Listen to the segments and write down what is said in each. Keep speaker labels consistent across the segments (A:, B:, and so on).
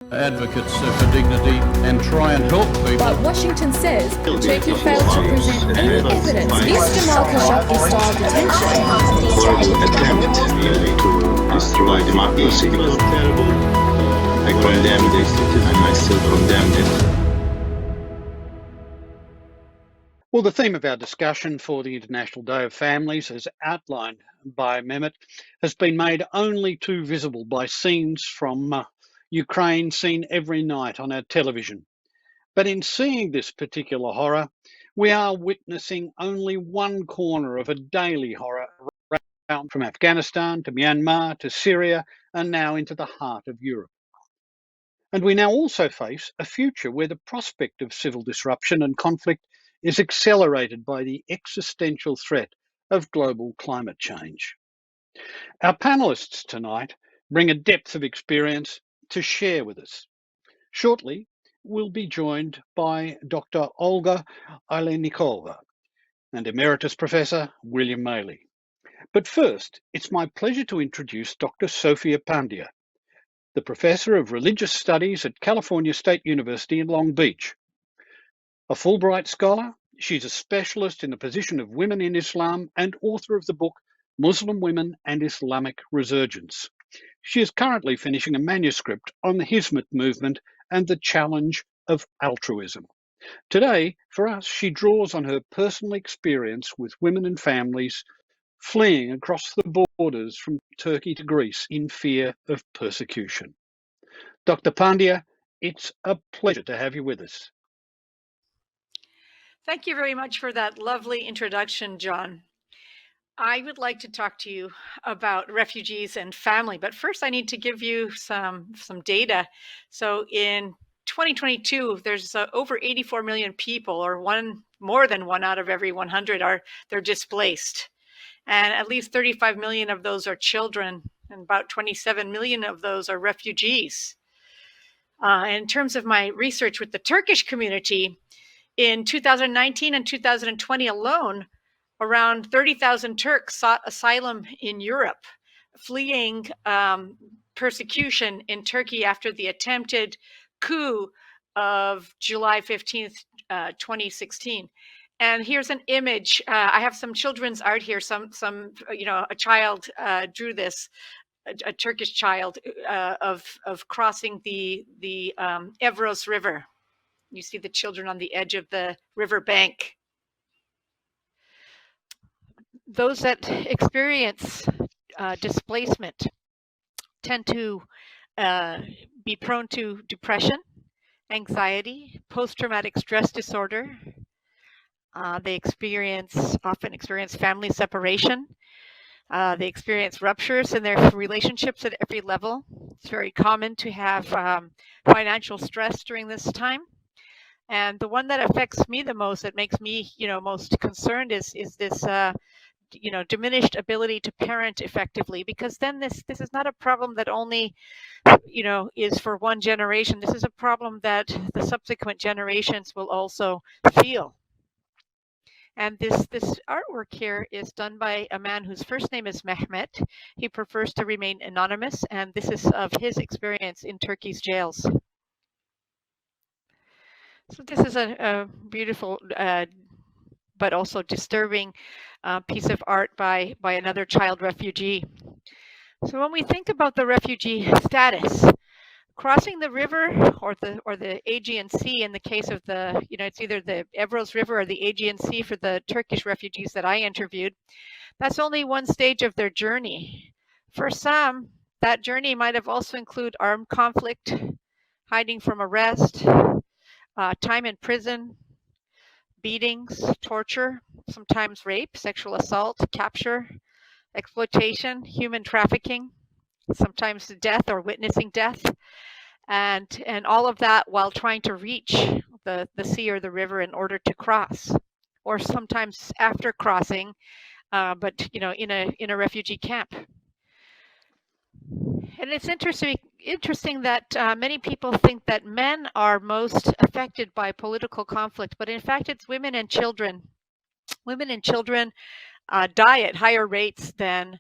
A: Advocates for dignity and try and help people.
B: But Washington says Turkey failed to present any evidence. Mr. Khashoggi-style detention.
C: Attempt to destroy democracy. I condemn this and I still condemn it.
D: Well, the theme of our discussion for the International Day of Families, as outlined by Mehmet, has been made only too visible by scenes from Ukraine seen every night on our television. But in seeing this particular horror, we are witnessing only one corner of a daily horror around from Afghanistan to Myanmar to Syria and now into the heart of Europe. And we now also face a future where the prospect of civil disruption and conflict is accelerated by the existential threat of global climate change. Our panelists tonight bring a depth of experience to share with us. Shortly, we'll be joined by Dr. Olga Ilenikova and Emeritus Professor William Maley. But first, it's my pleasure to introduce Dr. Sophia Pandya, the Professor of Religious Studies at California State University in Long Beach. A Fulbright scholar, she's a specialist in the position of women in Islam and author of the book Muslim Women and Islamic Resurgence. She is currently finishing a manuscript on the Hizmet movement and the challenge of altruism. Today, for us, she draws on her personal experience with women and families fleeing across the borders from Turkey to Greece in fear of persecution. Dr. Pandya, it's a pleasure to have you with us.
E: Thank you very much for that lovely introduction, John. I would like to talk to you about refugees and family, but first I need to give you some data. So in 2022, there's over 84 million people, or more than one out of every 100 they're displaced. And at least 35 million of those are children, and about 27 million of those are refugees. In terms of my research with the Turkish community, in 2019 and 2020 alone, around 30,000 Turks sought asylum in Europe, fleeing persecution in Turkey after the attempted coup of July 15th, 2016. And here's an image. I have some children's art here. A child drew this, a Turkish child, of crossing the Evros River. You see the children on the edge of the river bank. Those that experience displacement tend to be prone to depression, anxiety, post-traumatic stress disorder. They often experience family separation. They experience ruptures in their relationships at every level. It's very common to have financial stress during this time. And the one that affects me the most, that makes me, most concerned, is this, diminished ability to parent effectively. Because then this is not a problem that only, is for one generation. This is a problem that the subsequent generations will also feel. And this artwork here is done by a man whose first name is Mehmet. He prefers to remain anonymous, and this is of his experience in Turkey's jails. So this is a beautiful but also disturbing piece of art by another child refugee. So when we think about the refugee status, crossing the river or the Aegean Sea in the case of it's either the Evros River or the Aegean Sea for the Turkish refugees that I interviewed, that's only one stage of their journey. For some, that journey might have also included armed conflict, hiding from arrest, time in prison, beatings, torture, sometimes rape, sexual assault, capture, exploitation, human trafficking, sometimes death or witnessing death, and all of that while trying to reach the sea or the river in order to cross, or sometimes after crossing, but in a refugee camp. And it's interesting that many people think that men are most affected by political conflict, but in fact it's women and children. Women and children die at higher rates than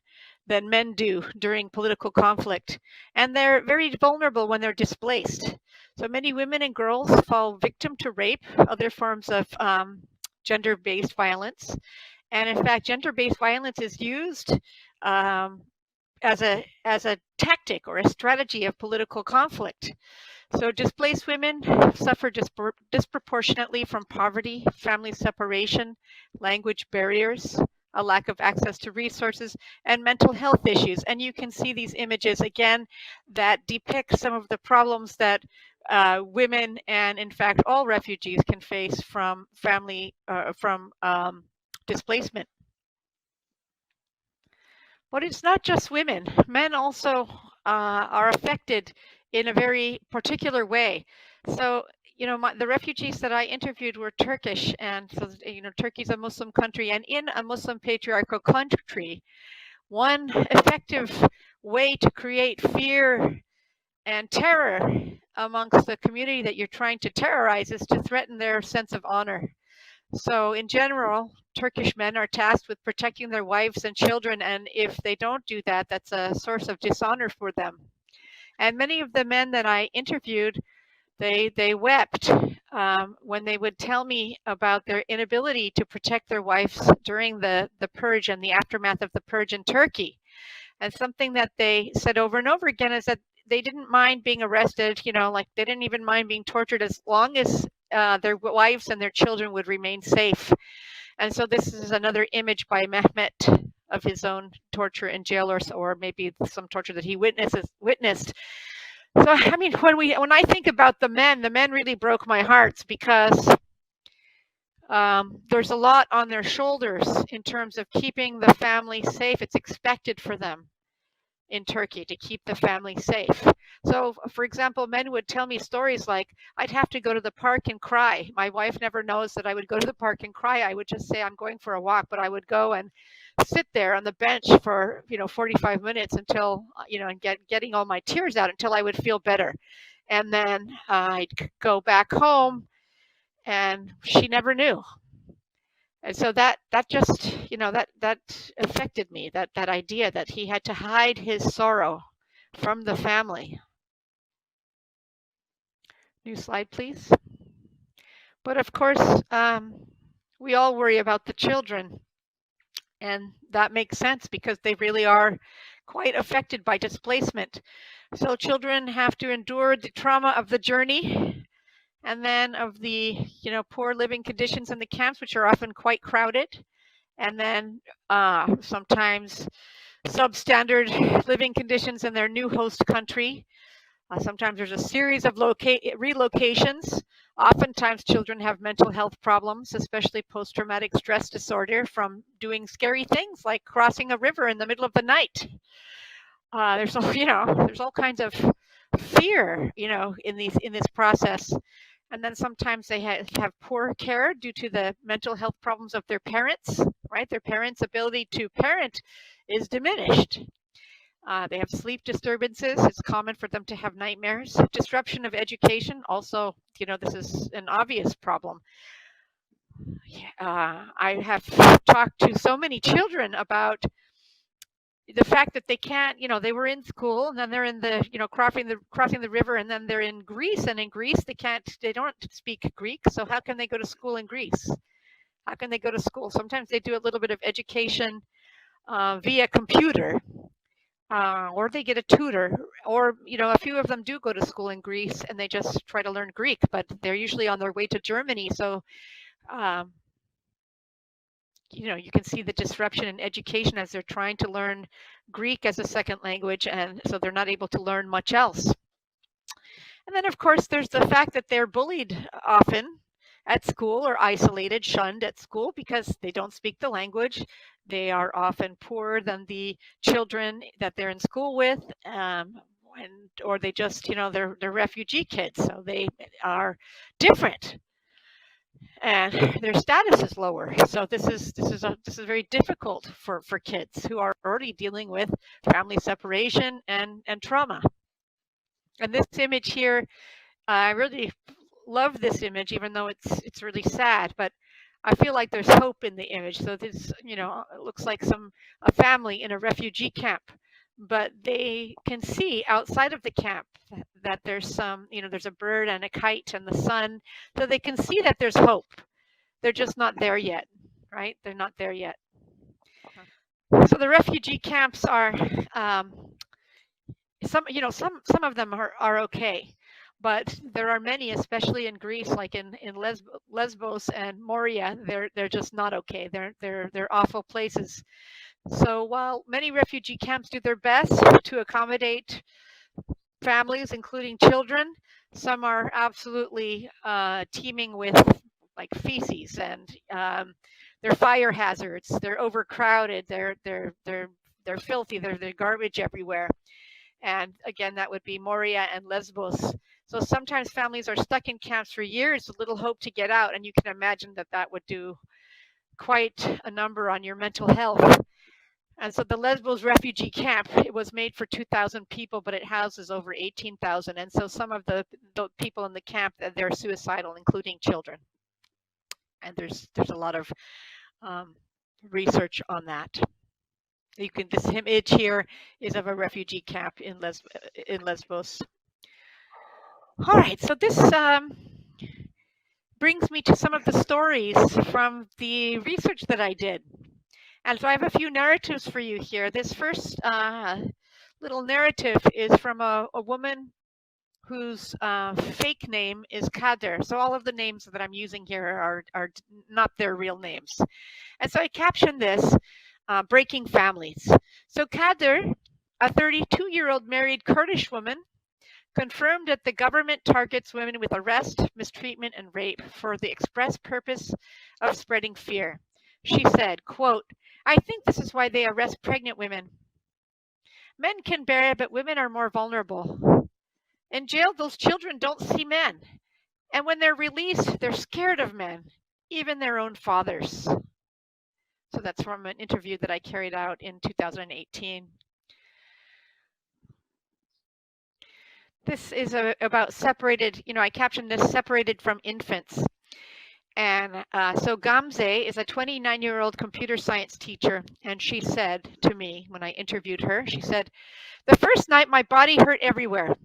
E: than men do during political conflict. And they're very vulnerable when they're displaced. So many women and girls fall victim to rape, other forms of gender-based violence. And in fact, gender-based violence is used as a tactic or a strategy of political conflict. So displaced women suffer disproportionately from poverty, family separation, language barriers, a lack of access to resources, and mental health issues. And you can see these images again that depict some of the problems that women and in fact all refugees can face from displacement. But it's not just women. Men also are affected in a very particular way. So, the refugees that I interviewed were Turkish, and so, Turkey's a Muslim country, and in a Muslim patriarchal country, one effective way to create fear and terror amongst the community that you're trying to terrorize is to threaten their sense of honor. So in general, Turkish men are tasked with protecting their wives and children, and if they don't do that, that's a source of dishonor for them. And many of the men that I interviewed, they wept when they would tell me about their inability to protect their wives during the purge and the aftermath of the purge in Turkey. And something that they said over and over again is that they didn't mind being arrested, like they didn't even mind being tortured as long as their wives and their children would remain safe. And so this is another image by Mehmet of his own torture in jail, or maybe some torture that he witnessed. So I mean, when I think about the men really broke my heart, because there's a lot on their shoulders in terms of keeping the family safe. It's expected for them in Turkey to keep the family safe. So, for example, men would tell me stories like, I'd have to go to the park and cry. My wife never knows that I would go to the park and cry. I would just say I'm going for a walk, but I would go and sit there on the bench for 45 minutes until and getting all my tears out until I would feel better. And then I'd go back home, and she never knew. And so that just that affected me, that idea that he had to hide his sorrow from the family. New slide, please. But of course, we all worry about the children, and that makes sense because they really are quite affected by displacement. So children have to endure the trauma of the journey, and then of the poor living conditions in the camps, which are often quite crowded, and then sometimes substandard living conditions in their new host country. Sometimes there's a series of relocations. Oftentimes children have mental health problems, especially post-traumatic stress disorder from doing scary things like crossing a river in the middle of the night. There's all kinds of fear, in this process. And then sometimes they have poor care due to the mental health problems of their parents, right? Their parents' ability to parent is diminished. They have sleep disturbances. It's common for them to have nightmares. Disruption of education, also, this is an obvious problem. I have talked to so many children about the fact that they can't, they were in school and then they're in the, crossing the river, and then they're in Greece, and in Greece they don't speak Greek. So how can they go to school in Greece? How can they go to school? Sometimes they do a little bit of education via computer, or they get a tutor, or, a few of them do go to school in Greece and they just try to learn Greek, but they're usually on their way to Germany. So, you can see the disruption in education as they're trying to learn Greek as a second language, and so they're not able to learn much else. And then, of course, there's the fact that they're bullied often at school, or isolated, shunned at school because they don't speak the language. They are often poorer than the children that they're in school with, or they just, they're refugee kids, so they are different, and their status is lower. So this is very difficult for kids who are already dealing with family separation and trauma. And this image here, I really love this image, even though it's really sad. But I feel like there's hope in the image. So this, it looks like a family in a refugee camp, but they can see outside of the camp that there's there's a bird and a kite and the sun, so they can see that there's hope. They're just not there yet, right? They're not there yet. So the refugee camps are some of them are okay, but there are many, especially in Greece, like in Lesbos and Moria. They're just not okay. They're awful places. So while many refugee camps do their best to accommodate families, including children, some are absolutely teeming with like feces, and they're fire hazards. They're overcrowded. They're filthy. They're garbage everywhere. And again, that would be Moria and Lesbos. So sometimes families are stuck in camps for years with little hope to get out, and you can imagine that would do quite a number on your mental health. And so the Lesbos refugee camp, it was made for 2,000 people, but it houses over 18,000. And so some of the people in the camp, they're suicidal, including children. And there's a lot of research on that. This image here is of a refugee camp in Lesbos. All right, so this brings me to some of the stories from the research that I did. And so I have a few narratives for you here. This first little narrative is from a woman whose fake name is Kader. So all of the names that I'm using here are not their real names. And so I captioned this, Breaking Families. So Kader, a 32-year-old married Kurdish woman, confirmed that the government targets women with arrest, mistreatment, and rape for the express purpose of spreading fear. She said, quote, "I think this is why they arrest pregnant women. Men can bear it, but women are more vulnerable. In jail, those children don't see men. And when they're released, they're scared of men, even their own fathers." So that's from an interview that I carried out in 2018. This is about separated, I captioned this separated from infants. And so Gamze is a 29-year-old computer science teacher. And she said to me when I interviewed her, she said, "The first night my body hurt everywhere."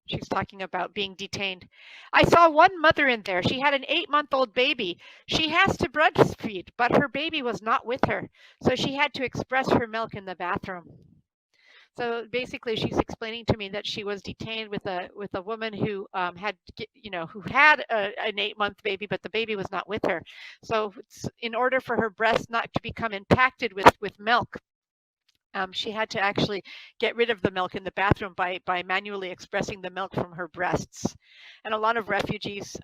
E: She's talking about being detained. "I saw one mother in there. She had an 8-month-old baby. She has to breastfeed, but her baby was not with her. So she had to express her milk in the bathroom." So basically, she's explaining to me that she was detained with a woman who had an 8-month baby, but the baby was not with her. So in order for her breast not to become impacted with milk, she had to actually get rid of the milk in the bathroom by manually expressing the milk from her breasts. And a lot of refugees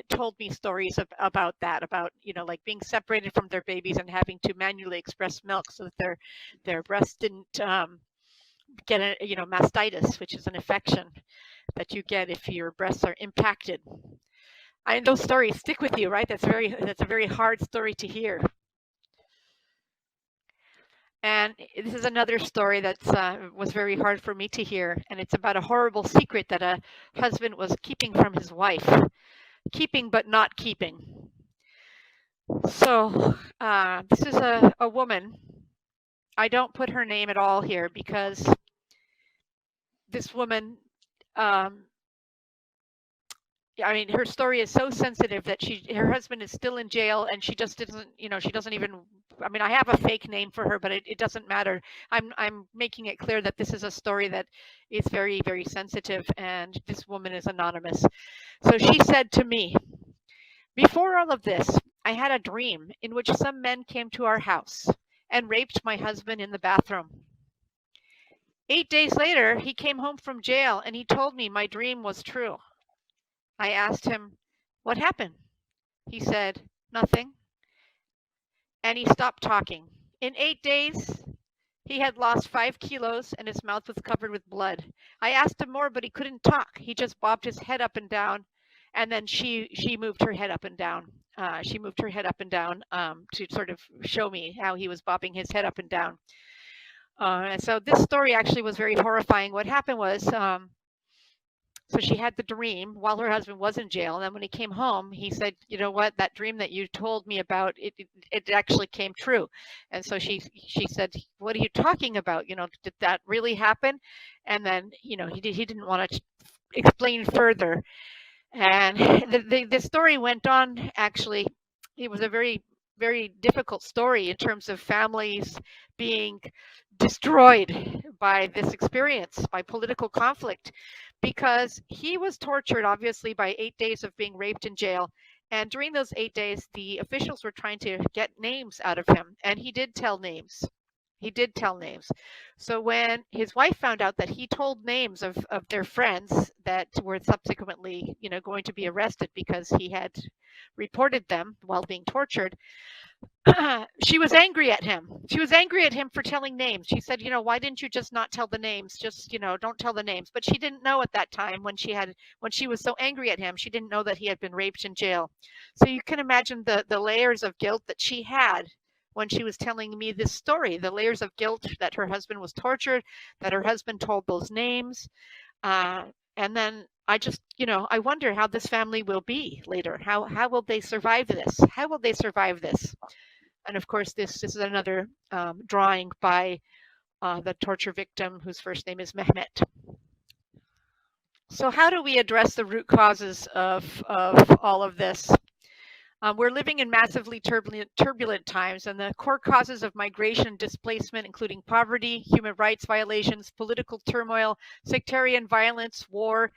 E: told me stories about that, about like being separated from their babies and having to manually express milk so that their breasts didn't get mastitis, which is an infection that you get if your breasts are impacted. And those stories stick with you, right? That's a very hard story to hear. And this is another story that was very hard for me to hear, and it's about a horrible secret that a husband was keeping from his wife, keeping but not keeping. So this is a woman. I don't put her name at all here because this woman, her story is so sensitive that her husband is still in jail, and she just doesn't, she doesn't even, I have a fake name for her, but it doesn't matter. I'm making it clear that this is a story that is very, very sensitive, and this woman is anonymous. So she said to me, "Before all of this, I had a dream in which some men came to our house and raped my husband in the bathroom. 8 days later, he came home from jail and he told me my dream was true. I asked him, 'What happened?' He said, 'Nothing.' And he stopped talking. In 8 days, he had lost 5 kilos and his mouth was covered with blood. I asked him more, but he couldn't talk. He just bobbed his head up and down. And then she moved her head up and down. She moved her head up and down to sort of show me how he was bobbing his head up and down. And so this story actually was very horrifying. What happened was So she had the dream while her husband was in jail. And then when he came home, he said, you know what, that dream that you told me about, it actually came true. And so she said, what are you talking about? You know, did that really happen? And then, you know, he didn't want to explain further. And the story went on, actually. It was a very, very difficult story in terms of families being destroyed by this experience, by political conflict, because he was tortured, obviously, by 8 days of being raped in jail. And during those 8 days, the officials were trying to get names out of him, and he did tell names. He did tell names. So when his wife found out that he told names of their friends that were subsequently, you know, going to be arrested because he had reported them while being tortured, she was angry at him. She was angry at him for telling names. She said, you know, why didn't you just not tell the names? Just, you know, don't tell the names. But she didn't know at that time, when she was so angry at him, she didn't know that he had been raped in jail. So you can imagine the layers of guilt that she had when she was telling me this story, the layers of guilt that her husband was tortured, that her husband told those names. And then I just, you know, I wonder how this family will be later. How will they survive this? How will they survive this? And of course, this is another drawing by the torture victim, whose first name is Mehmet. So how do we address the root causes of all of this? We're living in massively turbulent times, and the core causes of migration and displacement, including poverty, human rights violations, political turmoil, sectarian violence, war,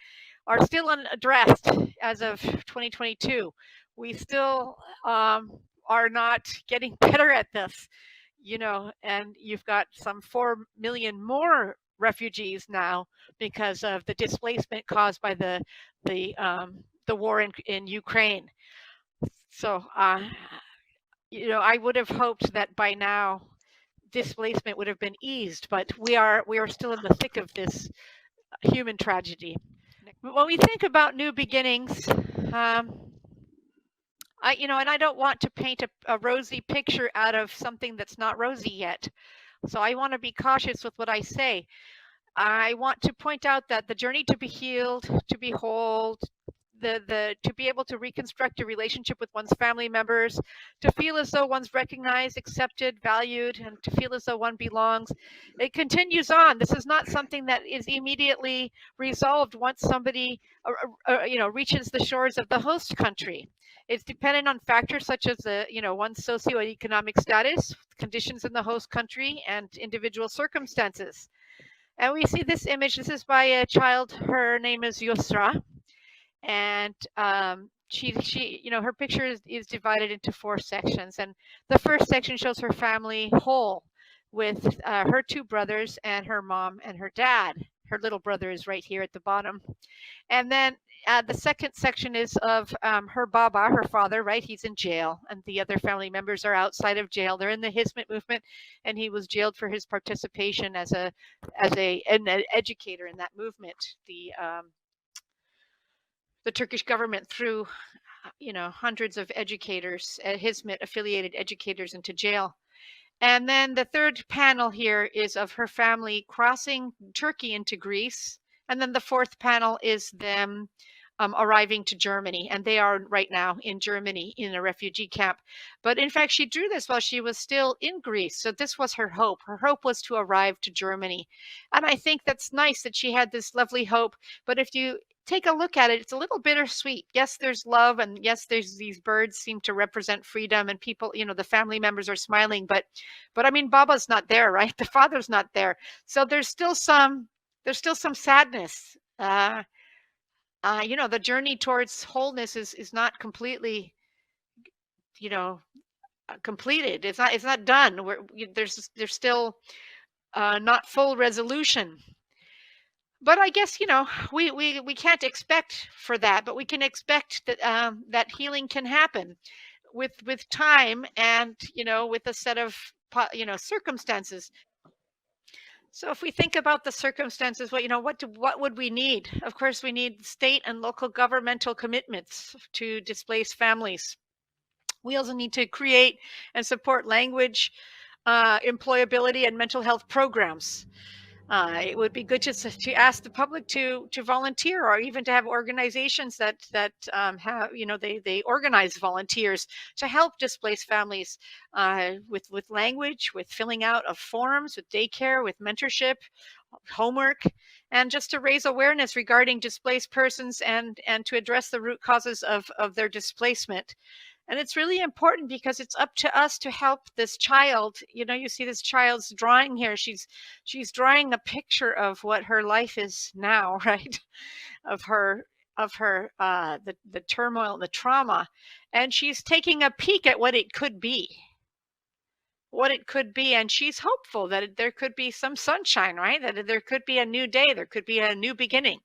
E: are still unaddressed as of 2022. We still are not getting better at this, you know, and you've got some 4 million more refugees now because of the displacement caused by the war in Ukraine. So, you know, I would have hoped that by now displacement would have been eased, but we are still in the thick of this human tragedy. When we think about new beginnings, you know, and I don't want to paint a rosy picture out of something that's not rosy yet. So I want to be cautious with what I say. I want to point out that the journey to be healed, to be whole, to be able to reconstruct a relationship with one's family members, to feel as though one's recognized, accepted, valued, and to feel as though one belongs, it continues on. This is not something that is immediately resolved once somebody you know, reaches the shores of the host country. It's dependent on factors such as you know, one's socioeconomic status, conditions in the host country, and individual circumstances. And we see this image. This is by a child. Her name is Yusra. And she, you know, her picture is divided into 4 sections. And the first section shows her family whole with her 2 brothers and her mom and her dad. Her little brother is right here at the bottom. And then the second section is of her Baba, her father, right? He's in jail, and the other family members are outside of jail. They're in the Hizmet movement, and he was jailed for his participation as an educator in that movement. The Turkish government threw, you know, hundreds of educators, Hizmet affiliated educators, into jail. And then the third panel here is of her family crossing Turkey into Greece. And then the fourth panel is them arriving to Germany. And they are right now in Germany in a refugee camp. But in fact, she drew this while she was still in Greece. So this was her hope. Her hope was to arrive to Germany. And I think that's nice that she had this lovely hope. But if you take a look at it, it's a little bittersweet. Yes, there's love, and yes, there's these birds seem to represent freedom, and people, you know, the family members are smiling, but I mean, Baba's not there, right? The father's not there. So there's still some sadness. You know, the journey towards wholeness is not completely, you know, completed. It's not done. There's still not full resolution. But I guess, you know, we can't expect for that, but we can expect that that healing can happen with time and, you know, with a set of, you know, circumstances. So if we think about the circumstances, what would we need? Of course, we need state and local governmental commitments to displaced families. We also need to create and support language, employability, and mental health programs. It would be good to ask the public to volunteer, or even to have organizations that have, they organize volunteers to help displaced families with language, with filling out of forms, with daycare, with mentorship, homework, and just to raise awareness regarding displaced persons, and to address the root causes of their displacement. And it's really important because it's up to us to help this child. You see this child's drawing here. She's drawing a picture of what her life is now, right? Of her the turmoil, the trauma, and she's taking a peek at what it could be. And she's hopeful that there could be some sunshine, right? That there could be a new day, there could be a new beginning.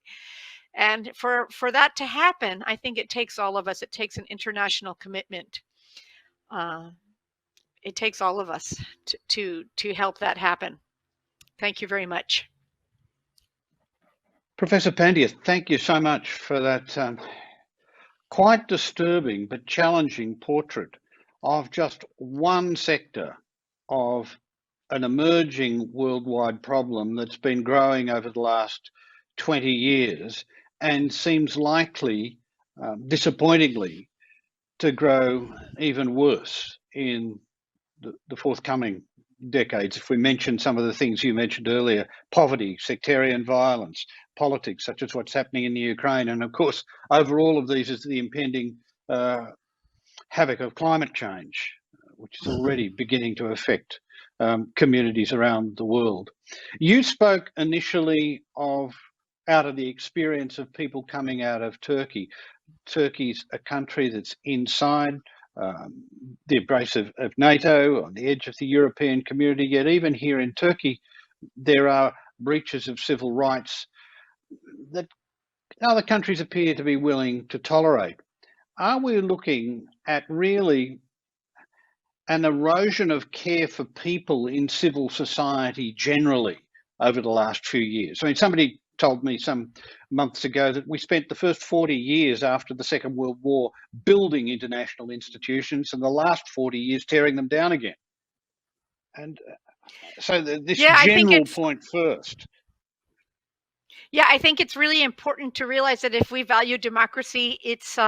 E: And for that to happen, I think it takes all of us. It takes an international commitment. It takes all of us to help that happen. Thank you very much.
D: Professor Pandya, thank you so much for that quite disturbing but challenging portrait of just one sector of an emerging worldwide problem that's been growing over the last 20 years and seems likely, disappointingly, to grow even worse in the forthcoming decades. If we mention some of the things you mentioned earlier: poverty, sectarian violence, politics, such as what's happening in the Ukraine, and of course, over all of these is the impending havoc of climate change, which is already beginning to affect communities around the world. You spoke initially out of the experience of people coming out of Turkey. Turkey's a country that's inside the embrace of NATO, on the edge of the European community, yet even here in Turkey, there are breaches of civil rights that other countries appear to be willing to tolerate. Are we looking at really an erosion of care for people in civil society generally over the last few years? I mean, somebody told me some months ago that we spent the first 40 years after the Second World War building international institutions, and the last 40 years tearing them down again. And so this general point first.
E: Yeah, I think it's really important to realize that if we value democracy, it's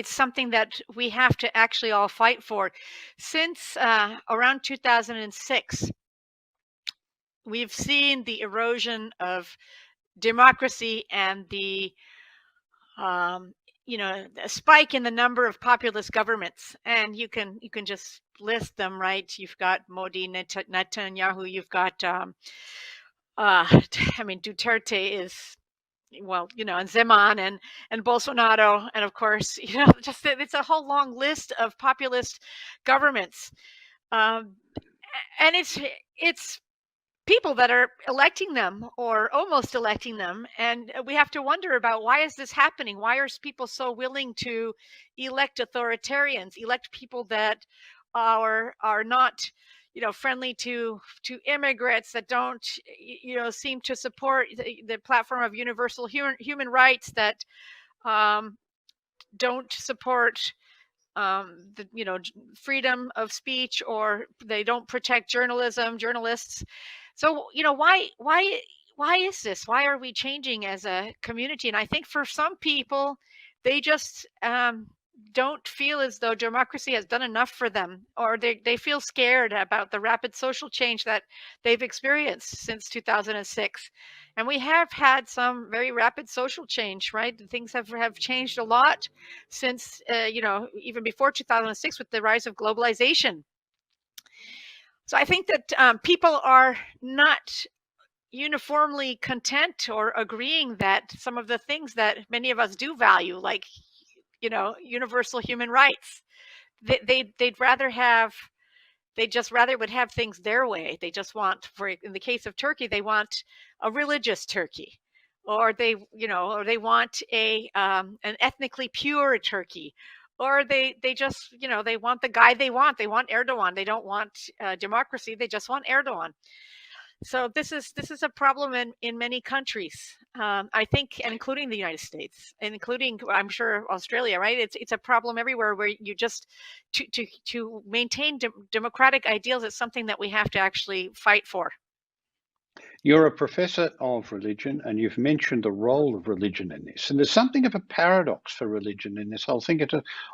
E: something that we have to actually all fight for. Since around 2006, we've seen the erosion of democracy and the a spike in the number of populist governments, and you can just list them, right? You've got Modi, Netanyahu, you've got Duterte is, and Zeman and Bolsonaro, and of course, just it's a whole long list of populist governments, and it's people that are electing them or almost electing them, and we have to wonder about why is this happening? Why are people so willing to elect authoritarians, elect people that are not friendly to immigrants, that don't seem to support the platform of universal human rights, that don't support the freedom of speech, or they don't protect journalists. So why is this? Why are we changing as a community? And I think for some people, they just don't feel as though democracy has done enough for them, or they feel scared about the rapid social change that they've experienced since 2006. And we have had some very rapid social change, right? Things have changed a lot since, even before 2006 with the rise of globalization. So I think that people are not uniformly content or agreeing that some of the things that many of us do value, like universal human rights, they'd rather would have things their way. They just want, in the case of Turkey, they want a religious Turkey, or they want an ethnically pure Turkey, or they just they want the guy they want. They want Erdogan. They don't want democracy. They just want Erdogan. So this is a problem in many countries, I think, including the United States, including, I'm sure, Australia, right? It's a problem everywhere, where you just to maintain democratic ideals is something that we have to actually fight for.
D: You're a professor of religion, and you've mentioned the role of religion in this. And there's something of a paradox for religion in this whole thing.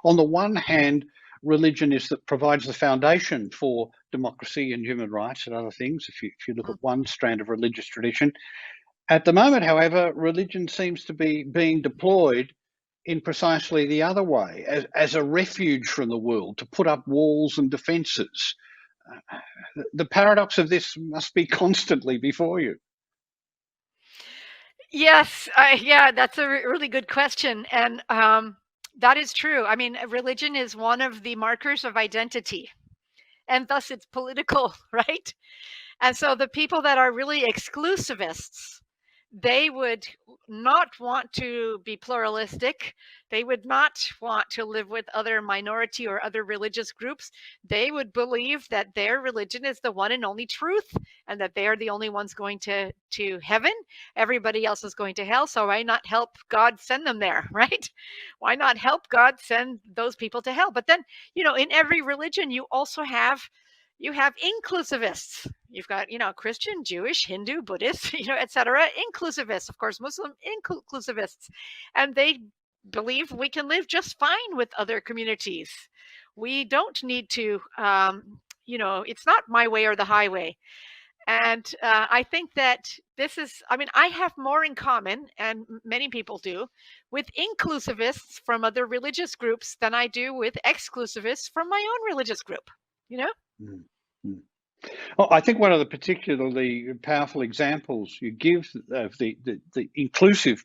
D: On the one hand, religion is that provides the foundation for democracy and human rights and other things. If you look at one strand of religious tradition, at the moment, however, religion seems to be being deployed in precisely the other way, as a refuge from the world, to put up walls and defences. The paradox of this must be constantly before you.
E: Yes, yeah, that's a really good question, and that is true. I mean, religion is one of the markers of identity, and thus it's political, right? And so the people that are really exclusivists, they would not want to be pluralistic. They would not want to live with other minority or other religious groups. They would believe that their religion is the one and only truth, and that they are the only ones going to heaven. Everybody else is going to hell. So why not help God send them there, right? Why not help God send those people to hell? But then, in every religion, you also have inclusivists. You've got, Christian, Jewish, Hindu, Buddhist, etc. Inclusivists, of course, Muslim inclusivists. And they believe we can live just fine with other communities. We don't need to, it's not my way or the highway. And I think that I have more in common, and many people do, with inclusivists from other religious groups than I do with exclusivists from my own religious group,
D: Mm. Well, I think one of the particularly powerful examples you give of the inclusive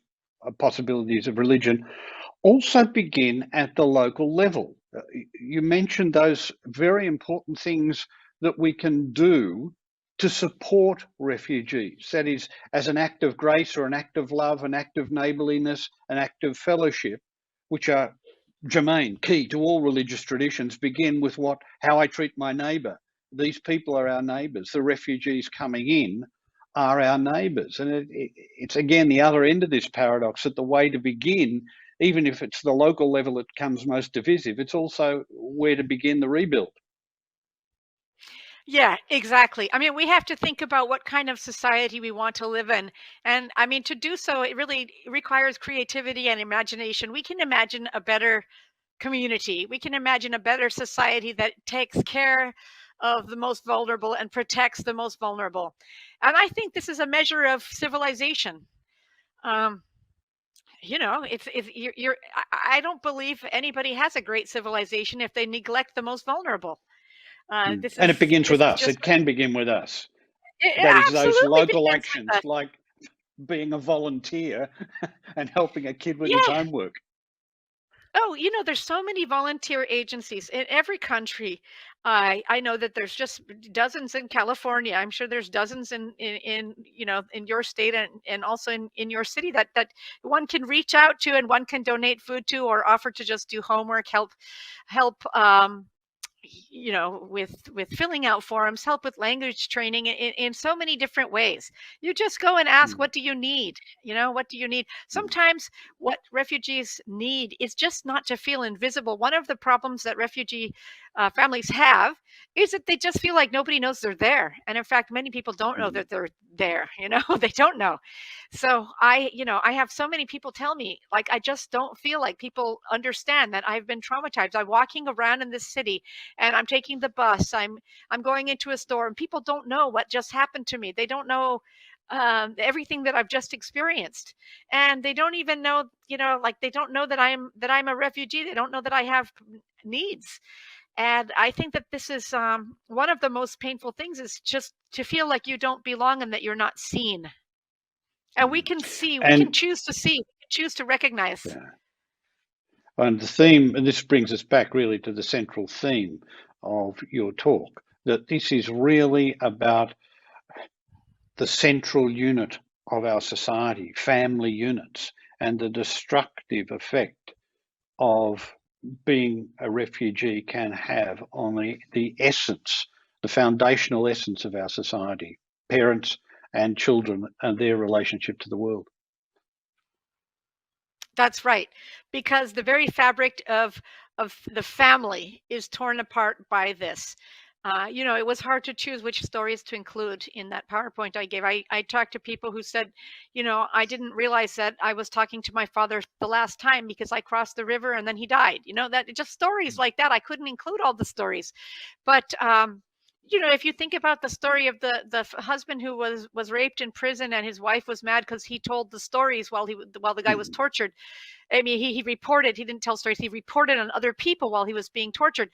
D: possibilities of religion also begin at the local level. You mentioned those very important things that we can do to support refugees. That is, as an act of grace or an act of love, an act of neighbourliness, an act of fellowship, which are germane, key to all religious traditions, begin with how I treat my neighbour. These people are our neighbours. The refugees coming in are our neighbours. And it's again the other end of this paradox, that the way to begin, even if it's the local level that comes most divisive, it's also where to begin the rebuild.
E: Yeah, exactly. I mean, we have to think about what kind of society we want to live in. And I mean, to do so, it really requires creativity and imagination. We can imagine a better community. We can imagine a better society that takes care of the most vulnerable and protects the most vulnerable. And I think this is a measure of civilization. I don't believe anybody has a great civilization if they neglect the most vulnerable.
D: And it begins with us. It can begin with us. That is, those local actions, like being a volunteer and helping a kid with his homework.
E: Oh, there's so many volunteer agencies in every country. I know that there's just dozens in California. I'm sure there's dozens in your state and also in your city that one can reach out to, and one can donate food to, or offer to just do homework, help with filling out forms, help with language training in so many different ways. You just go and ask, what do you need? What do you need? Sometimes what refugees need is just not to feel invisible. One of the problems that refugee families have is that they just feel like nobody knows they're there. And in fact, many people don't know that they're there, they don't know. So I have so many people tell me, like, I just don't feel like people understand that I've been traumatized. I'm walking around in this city and I'm taking the bus. I'm going into a store, and people don't know what just happened to me. They don't know everything that I've just experienced, and they don't even know, they don't know that I'm a refugee. They don't know that I have needs. And I think that this is one of the most painful things, is just to feel like you don't belong and that you're not seen. And we can see, we can choose to see, we can choose to recognize.
D: Yeah. And the theme, and this brings us back really to the central theme of your talk, that this is really about the central unit of our society, family units, and the destructive effect of being a refugee can have on the essence, the foundational essence of our society, parents and children and their relationship to the world.
E: That's right, because the very fabric of the family is torn apart by this. It was hard to choose which stories to include in that PowerPoint I gave. I talked to people who said, I didn't realize that I was talking to my father the last time because I crossed the river and then he died. That just stories like that. I couldn't include all the stories, but if you think about the story of the husband who was raped in prison and his wife was mad because he told the stories while the guy was tortured. I mean, he reported. He didn't tell stories. He reported on other people while he was being tortured.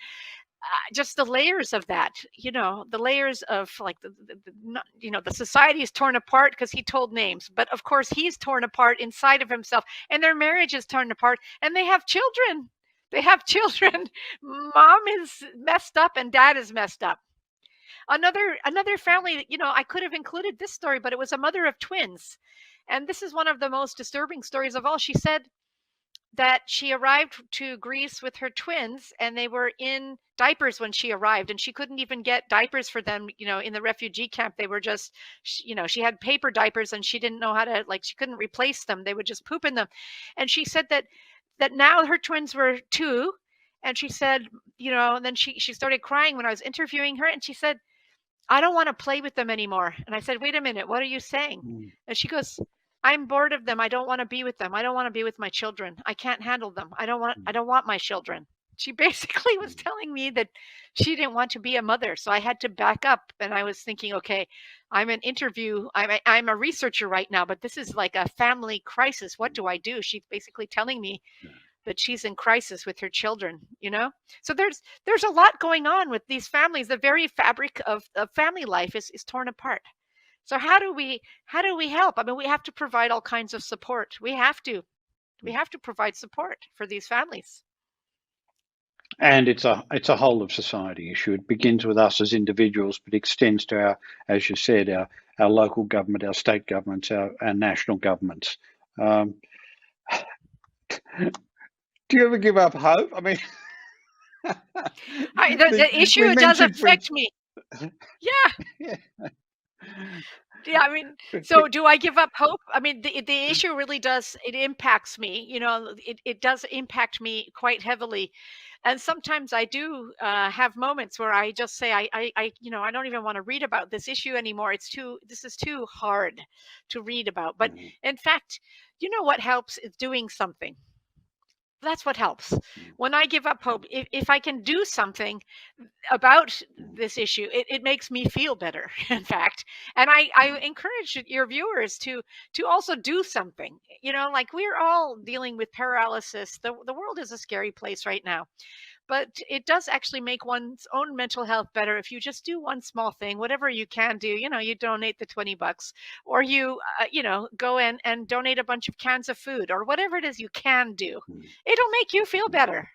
E: Just the layers of that, the layers of like the society is torn apart because he told names, but of course he's torn apart inside of himself, and their marriage is torn apart, and they have children. Mom is messed up and dad is messed up. Another family, I could have included this story, but it was a mother of twins, and this is one of the most disturbing stories of all. She said that she arrived to Greece with her twins and they were in diapers when she arrived, and she couldn't even get diapers for them, in the refugee camp. They were just, she had paper diapers and she didn't know how to, she couldn't replace them. They would just poop in them. And she said that now her twins were 2. And she said, and then she started crying when I was interviewing her, and she said, I don't want to play with them anymore. And I said, wait a minute, what are you saying? And she goes, I'm bored of them. I don't want to be with them. I don't want to be with my children. I can't handle them. I don't want my children. She basically was telling me that she didn't want to be a mother. So I had to back up, and I was thinking, okay, I'm a researcher right now, but this is like a family crisis. What do I do? She's basically telling me that she's in crisis with her children, So there's a lot going on with these families. The very fabric of family life is torn apart. So how do we help? I mean, we have to provide all kinds of support. We have to provide support for these families.
D: And it's a whole of society issue. It begins with us as individuals, but extends to our, as you said, our local government, our state governments, our national governments. Do you ever give up hope? I mean,
E: the issue does affect me. Yeah. Yeah, I mean, so do I give up hope? I mean, the issue really does, it impacts me, it does impact me quite heavily. And sometimes I do have moments where I just say, I don't even want to read about this issue anymore. This is too hard to read about. But in fact, what helps is doing something. That's what helps. When I give up hope, if I can do something about this issue, it makes me feel better, in fact. And I encourage your viewers to also do something. We're all dealing with paralysis. The world is a scary place right now. But it does actually make one's own mental health better if you just do one small thing, whatever you can do. You donate the $20, or you go and donate a bunch of cans of food, or whatever it is you can do. It'll make you feel better.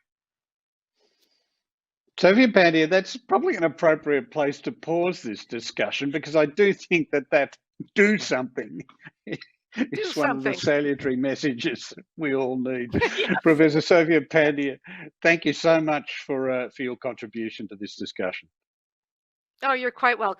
D: Sophia Pandya, that's probably an appropriate place to pause this discussion, because I do think that do something. It's one of the salutary messages we all need. Yes. Professor Sophia Pandya, thank you so much for your contribution to this discussion.
E: Oh, you're quite welcome.